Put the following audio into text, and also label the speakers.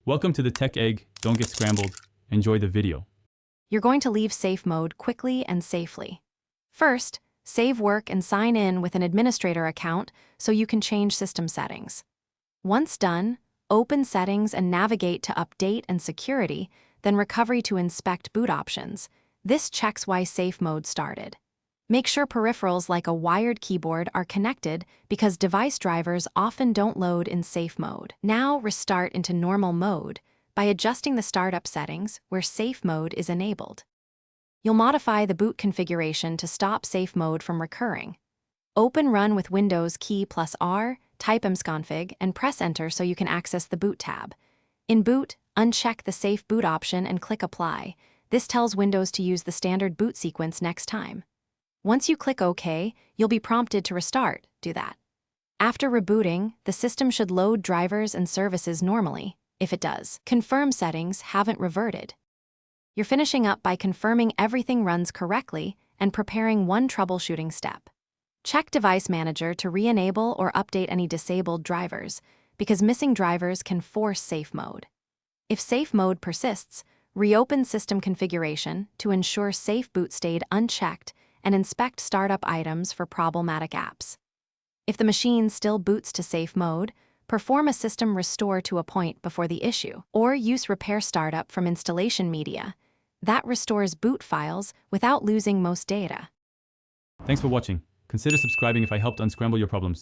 Speaker 1: Welcome to the Tech Egg. Don't get scrambled. Enjoy the video.
Speaker 2: You're going to leave safe mode quickly and safely. First, save work and sign in with an administrator account so you can change system settings. Once done, open Settings and navigate to Update and Security, then Recovery to inspect boot options. This checks why safe mode started. Make sure peripherals like a wired keyboard are connected because device drivers often don't load in safe mode. Now restart into normal mode by adjusting the startup settings where safe mode is enabled. You'll modify the boot configuration to stop safe mode from recurring. Open Run with Windows key plus R, type msconfig, and press Enter so you can access the Boot tab. In Boot, uncheck the Safe Boot option and click Apply. This tells Windows to use the standard boot sequence next time. Once you click OK, you'll be prompted to restart. Do that. After rebooting, the system should load drivers and services normally. If it does, confirm settings haven't reverted. You're finishing up by confirming everything runs correctly and preparing one troubleshooting step. Check Device Manager to re-enable or update any disabled drivers, because missing drivers can force safe mode. If safe mode persists, reopen System Configuration to ensure Safe Boot stayed unchecked and inspect startup items for problematic apps. If the machine still boots to safe mode, perform a system restore to a point before the issue, or use Repair Startup from installation media. That restores boot files without losing most data.
Speaker 1: Thanks for watching. Consider subscribing if I helped unscramble your problems.